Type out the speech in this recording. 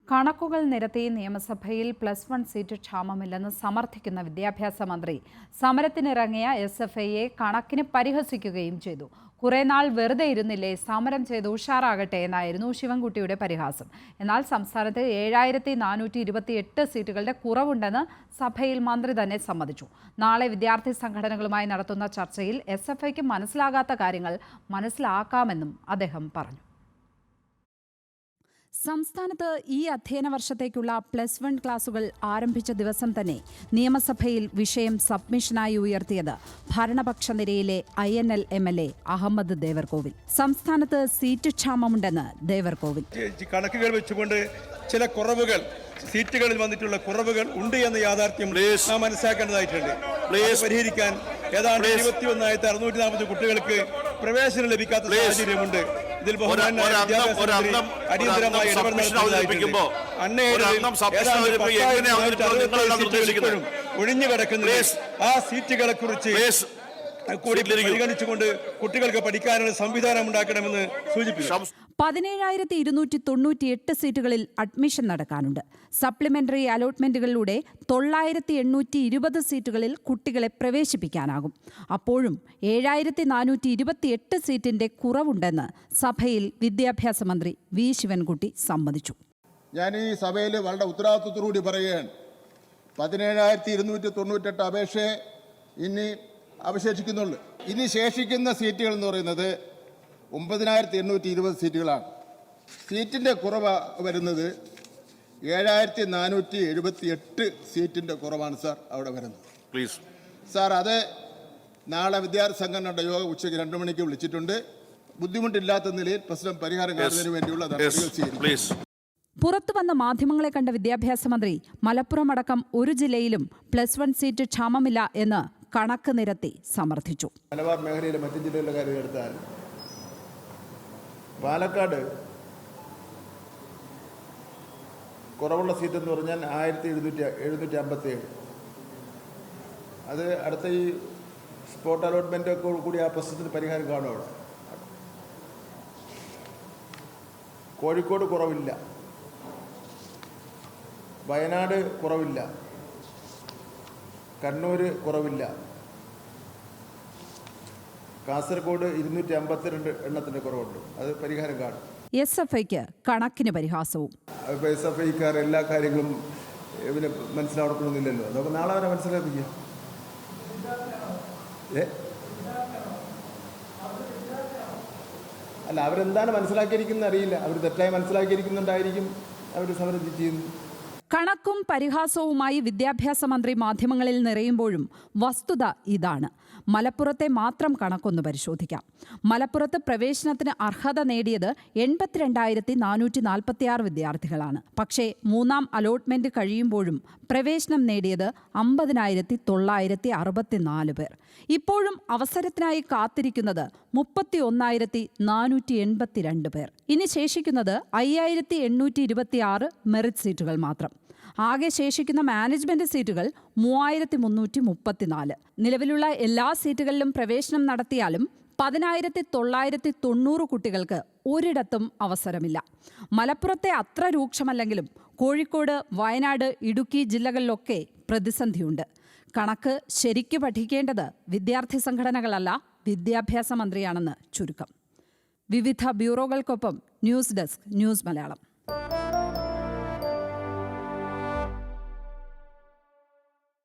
കണക്കുകൾ നിരത്തി നിയമസഭയിൽ +1 സീറ്റ് ക്ഷാമമില്ലെന്ന് സമർത്ഥിക്കുന്ന വിദ്യാഭ്യാസ മന്ത്രി സമരത്തിനിറങ്ങിയ SFIയെ കണക്കിന് പരിഹസിക്കുകയും ചെയ്തു. കുറേ നാൾ വെറുതെ ഇരുന്നില്ലേ, സമരം ചെയ്ത് ഉഷാറാകട്ടെ എന്നായിരുന്നു ശിവൻകുട്ടിയുടെ പരിഹാസം. എന്നാൽ സംസ്ഥാനത്ത് 7428 സീറ്റുകളുടെ കുറവുണ്ടെന്ന് സഭയിൽ മന്ത്രി തന്നെ സമ്മതിച്ചു. നാളെ വിദ്യാർത്ഥി സംഘടനകളുമായി നടത്തുന്ന ചർച്ചയിൽ SFIക്ക് മനസ്സിലാകാത്ത കാര്യങ്ങൾ മനസ്സിലാക്കാമെന്നും അദ്ദേഹം പറഞ്ഞു. സംസ്ഥാനത്ത് ഈ അധ്യയന വർഷത്തേക്കുള്ള +1 ക്ലാസുകൾ ആരംഭിച്ച ദിവസം തന്നെ നിയമസഭയിൽ വിഷയം സബ്മിഷനായി ഉയർത്തിയത് ഭരണപക്ഷ നിരയിലെ INL MLA അഹമ്മദ് ദേവർകോവിൽ. സംസ്ഥാനത്ത് സീറ്റ് ക്ഷാമമുണ്ടെന്ന് ദേവർകോവിൽ. കണക്കുകൾ വെച്ചുകൊണ്ട് ചില കുറവുകൾ, സീറ്റുകളിൽ വന്നിട്ടുള്ള കുറവുകൾ ഉണ്ട് എന്ന യാഥാർത്ഥ്യം നാം മനസ്സിലാക്കേണ്ടതായിട്ടുണ്ട്. പരിഹരിക്കാൻ ഏതാണ്ട് 21,640 കുട്ടികൾക്ക് പ്രവേശനം ലഭിക്കാത്ത സാഹചര്യമുണ്ട്. ഇതിൽ അടിയന്തരമായി ഒഴിഞ്ഞു കിടക്കുന്ന ആ സീറ്റുകളെ കുറിച്ച് കൂടി പരിഗണിച്ചുകൊണ്ട് കുട്ടികൾക്ക് പഠിക്കാനുള്ള സംവിധാനം ഉണ്ടാക്കണമെന്ന് സൂചിപ്പിച്ചു. 17,298 സീറ്റുകളിൽ അഡ്മിഷൻ നടക്കാനുണ്ട്. സപ്ലിമെന്ററി അലോട്ട്മെന്റുകളിലൂടെ 9,820 സീറ്റുകളിൽ കുട്ടികളെ പ്രവേശിപ്പിക്കാനാകും. അപ്പോഴും 7,428 സീറ്റിന്റെ കുറവുണ്ടെന്ന് സഭയിൽ വിദ്യാഭ്യാസ മന്ത്രി വി ശിവൻകുട്ടി സമ്മതിച്ചു. ഞാൻ ഈ സഭയിൽ വളരെ ഉത്തരവാദിത്വത്തോടുകൂടി പറയുകയാണ്, 17,298 അപേക്ഷയെ ഇനി അവശേഷിക്കുന്നുള്ളൂ. ഇനി ശേഷിക്കുന്ന സീറ്റുകൾ എന്ന് പറയുന്നത് 9,820 സീറ്റുകളാണ്. സീറ്റിൻ്റെ കുറവ് വരുന്നത് 7,478 സീറ്റിൻ്റെ കുറവാണ് സാർ അവിടെ വരുന്നത്. പ്ലീസ് സാർ, അത് നാളെ വിദ്യാർത്ഥി സംഘടനയുടെ യോഗം ഉച്ചയ്ക്ക് 2 മണിക്ക് വിളിച്ചിട്ടുണ്ട്. ബുദ്ധിമുട്ടില്ലാത്ത നിലയിൽ പ്രശ്നം പരിഹാരം കാണുന്നതിന് വേണ്ടിയുള്ള നടപടികൾ ചെയ്യും. പുറത്തുവന്ന മാധ്യമങ്ങളെ കണ്ട വിദ്യാഭ്യാസ മന്ത്രി മലപ്പുറം അടക്കം ഒരു ജില്ലയിലും +1 സീറ്റ് ക്ഷാമമില്ല എന്ന് കണക്ക് നിരത്തി സമർത്ഥിച്ചു. മലബാർ മേഖലയിലെ മറ്റു ജില്ലകളിലെ കാര്യം എടുത്താൽ പാലക്കാട് കുറവുള്ള സീറ്റ് എന്ന് പറഞ്ഞാൽ 1,757. അത് അടുത്ത ഈ സ്പോട്ട് അലോട്ട്മെൻ്റ് ഒക്കെ കൂടി ആ പ്രശ്നത്തിന് പരിഹാരം കാണും. അവിടെ കോഴിക്കോട് കുറവില്ല, വയനാട് കുറവില്ല, കണ്ണൂർ കുറവില്ല, കാസർഗോഡ് 252 എണ്ണത്തിൻ്റെ കുറവുണ്ട്. അത് പരിഹാരം കാണും. SFIക്ക് കണക്കിന് പരിഹാസവും. SFIക്കാർ എല്ലാ കാര്യങ്ങളും ഇവന് മനസ്സിലാക്കണമെന്നില്ലല്ലോ. അതൊക്കെ നാളെ അവരെ മനസ്സിലാക്കിക്കുക. അല്ല, അവരെന്താണ് മനസ്സിലാക്കിയിരിക്കുന്നത് അറിയില്ല. അവർ തെറ്റായി മനസ്സിലാക്കിയിരിക്കുന്നുണ്ടായിരിക്കും അവർ സമരം ചെയ്യുന്നു. കണക്കും പരിഹാസവുമായി വിദ്യാഭ്യാസ മന്ത്രി മാധ്യമങ്ങളിൽ നിറയുമ്പോഴും വസ്തുത ഇതാണ്. മലപ്പുറത്തെ മാത്രം കണക്കൊന്ന് പരിശോധിക്കാം. മലപ്പുറത്ത് പ്രവേശനത്തിന് അർഹത നേടിയത് 82,446 വിദ്യാർത്ഥികളാണ്. പക്ഷേ മൂന്നാം അലോട്ട്മെന്റ് കഴിയുമ്പോഴും പ്രവേശനം നേടിയത് 50,964 പേർ. ഇപ്പോഴും അവസരത്തിനായി കാത്തിരിക്കുന്നത് 31,482 പേർ. ഇനി ശേഷിക്കുന്നത് 5,826 മെറിറ്റ് സീറ്റുകൾ മാത്രം. ആകെ ശേഷിക്കുന്ന മാനേജ്മെന്റ് സീറ്റുകൾ 3,334. നിലവിലുള്ള എല്ലാ സീറ്റുകളിലും പ്രവേശനം നടത്തിയാലും 10,990 കുട്ടികൾക്ക് ഒരിടത്തും അവസരമില്ല. മലപ്പുറത്തെ അത്ര രൂക്ഷമല്ലെങ്കിലും കോഴിക്കോട്, വയനാട്, ഇടുക്കി ജില്ലകളിലൊക്കെ പ്രതിസന്ധിയുണ്ട്. കണക്ക് ശരിക്കു പഠിക്കേണ്ടത് വിദ്യാർത്ഥി സംഘടനകളല്ല, വിദ്യാഭ്യാസ മന്ത്രിയാണെന്ന് ചുരുക്കം. വിവിധ ബ്യൂറോകൾക്കൊപ്പം ന്യൂസ് ഡെസ്ക്, ന്യൂസ് മലയാളം.